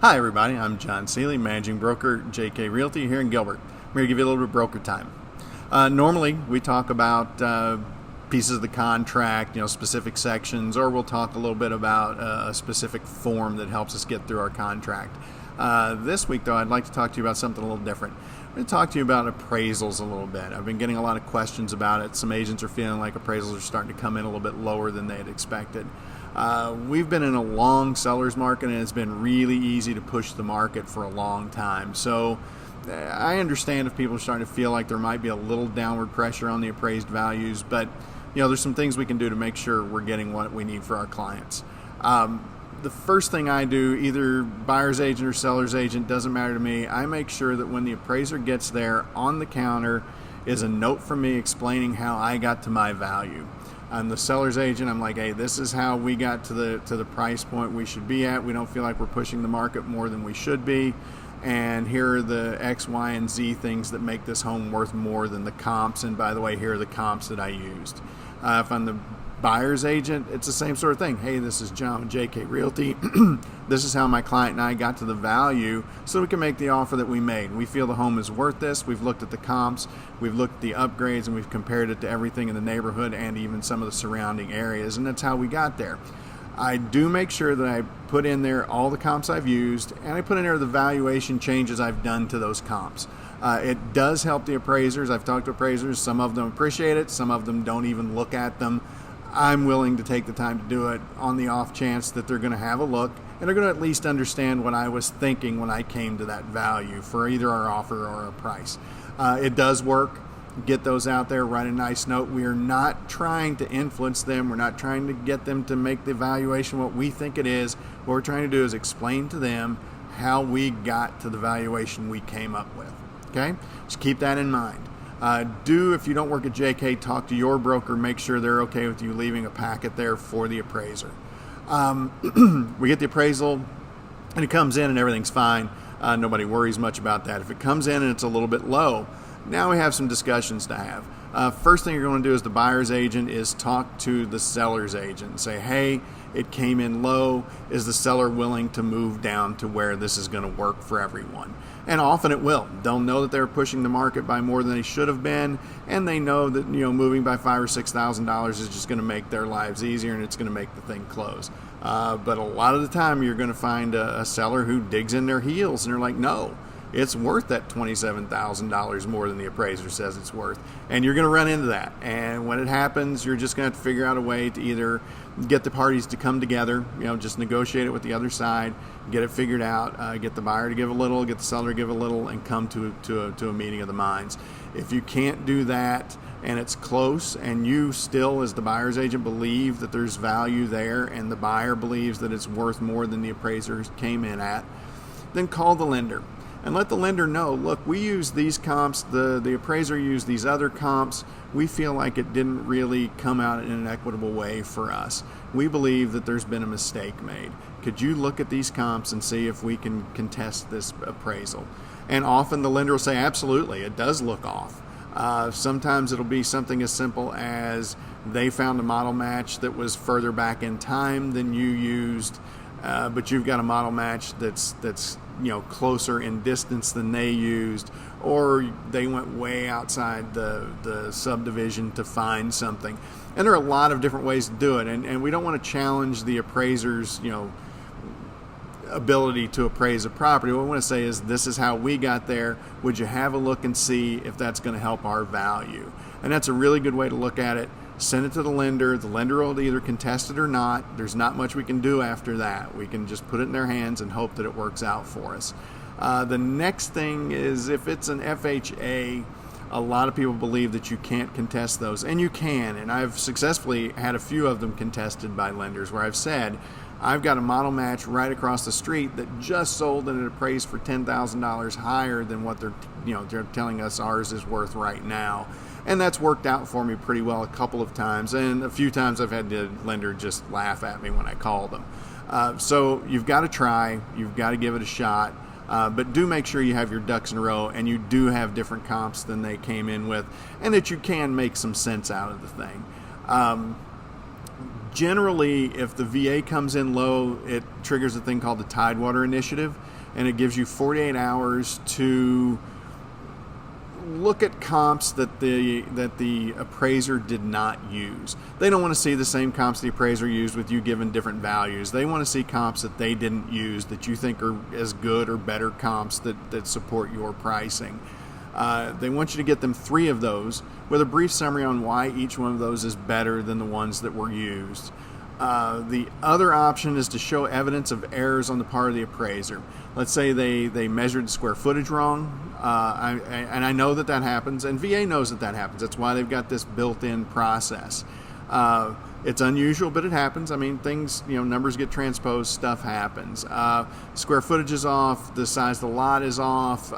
Hi, everybody. I'm John Seeley, managing broker, JK Realty here in Gilbert. I'm here to give you a little bit of broker time. Normally, we talk about pieces of the contract, specific sections, or we'll talk a little bit about a specific form that helps us get through our contract. This week, though, I'd like to talk to you about something a little different. I'm going to talk to you about appraisals a little bit. I've been getting a lot of questions about it. Some agents are feeling like appraisals are starting to come in a little bit lower than they had expected. We've been in a long seller's market, and it's been really easy to push the market for a long time. So I understand if people are starting to feel like there might be a little downward pressure on the appraised values, but there's some things we can do to make sure we're getting what we need for our clients. The first thing I do, either buyer's agent or seller's agent, doesn't matter to me, I make sure that when the appraiser gets there, on the counter is a note from me explaining how I got to my value. I'm the seller's agent. I'm like, hey, this is how we got to the price point we should be at. We don't feel like we're pushing the market more than we should be. And here are the X, Y, and Z things that make this home worth more than the comps. And by the way, here are the comps that I used. If I'm the buyer's agent, it's the same sort of thing. Hey, this is John with JK Realty. This is how my client and I got to the value so we can make the offer that we made. We feel the home is worth this. We've looked at the comps, we've looked at the upgrades, and we've compared it to everything in the neighborhood and even some of the surrounding areas, and that's how we got there. I do make sure that I put in there all the comps I've used, and I put in there the valuation changes I've done to those comps. It does help the appraisers. I've talked to appraisers. Some of them appreciate it. Some of them don't even look at them. I'm willing to take the time to do it on the off chance that they're going to have a look and they're going to at least understand what I was thinking when I came to that value for either our offer or a price. It does work. Get those out there, write a nice note. We are not trying to influence them. We're not trying to get them to make the evaluation what we think it is. What we're trying to do is explain to them how we got to the valuation we came up with. Okay? Just keep that in mind. If you don't work at JK, talk to your broker. Make sure they're okay with you leaving a packet there for the appraiser. We get the appraisal, and it comes in, and everything's fine. Nobody worries much about that. If it comes in and it's a little bit low, now we have some discussions to have. First thing you're going to do as the buyer's agent is talk to the seller's agent and say, hey, it came in low. Is the seller willing to move down to where this is going to work for everyone? And often it will. They'll know that they're pushing the market by more than they should have been, and they know that moving by $5,000 or $6,000 is just going to make their lives easier, and it's going to make the thing close. But a lot of the time, you're going to find a seller who digs in their heels, and they're like, no, it's worth that $27,000 more than the appraiser says it's worth. And you're going to run into that. And when it happens, you're just going to have to figure out a way to either get the parties to come together, just negotiate it with the other side, get it figured out, get the buyer to give a little, get the seller to give a little, and come to a meeting of the minds. If you can't do that and it's close, and you still, as the buyer's agent, believe that there's value there, and the buyer believes that it's worth more than the appraiser came in at, then call the lender. And let the lender know, look, we use these comps, the appraiser used these other comps. We feel like it didn't really come out in an equitable way for us. We believe that there's been a mistake made. Could you look at these comps and see if we can contest this appraisal? And often the lender will say, absolutely, it does look off. Sometimes it'll be something as simple as they found a model match that was further back in time than you used, but you've got a model match that's closer in distance than they used, or they went way outside the subdivision to find something. And there are a lot of different ways to do it, and we don't want to challenge the appraiser's ability to appraise a property. What we want to say is, this is how we got there. Would you have a look and see if that's going to help our value? And that's a really good way to look at it. Send it to the lender. The lender will either contest it or not. There's not much we can do after that. We can just put it in their hands and hope that it works out for us. The next thing is, if it's an FHA, a lot of people believe that you can't contest those, and you can. And I've successfully had a few of them contested by lenders where I've said, I've got a model match right across the street that just sold and it appraised for $10,000 higher than what they're telling us ours is worth right now. And that's worked out for me pretty well a couple of times, and a few times I've had the lender just laugh at me when I call them. So you've got to try, you've got to give it a shot, but do make sure you have your ducks in a row and you do have different comps than they came in with, and that you can make some sense out of the thing. Generally, if the VA comes in low, it triggers a thing called the Tidewater Initiative, and it gives you 48 hours to look at comps that the appraiser did not use. They don't want to see the same comps the appraiser used with you given different values. They want to see comps that they didn't use that you think are as good or better comps that support your pricing. They want you to get them 3 of those with a brief summary on why each one of those is better than the ones that were used. The other option is to show evidence of errors on the part of the appraiser. Let's say they measured square footage wrong, and I know that happens, and VA knows that happens. That's why they've got this built-in process. It's unusual, but it happens. I mean, things, numbers get transposed, stuff happens. Square footage is off, the size of the lot is off,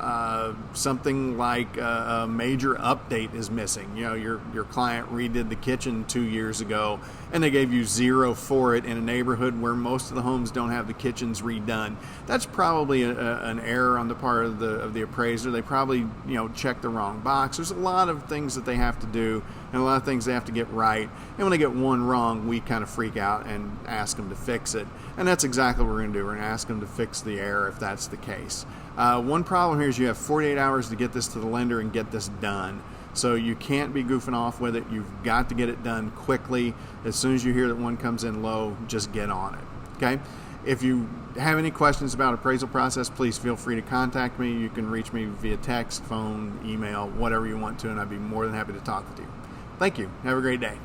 something like a major update is missing. Your client redid the kitchen 2 years ago, and they gave you 0 for it in a neighborhood where most of the homes don't have the kitchens redone. That's probably an error on the part of the appraiser. They probably, checked the wrong box. There's a lot of things that they have to do, and a lot of things they have to get right. And when they get one wrong, we kind of freak out and ask them to fix it. And that's exactly what we're going to do. We're going to ask them to fix the error if that's the case. One problem here is you have 48 hours to get this to the lender and get this done. So you can't be goofing off with it. You've got to get it done quickly. As soon as you hear that one comes in low, just get on it. Okay? If you have any questions about appraisal process, please feel free to contact me. You can reach me via text, phone, email, whatever you want to, and I'd be more than happy to talk with you. Thank you. Have a great day.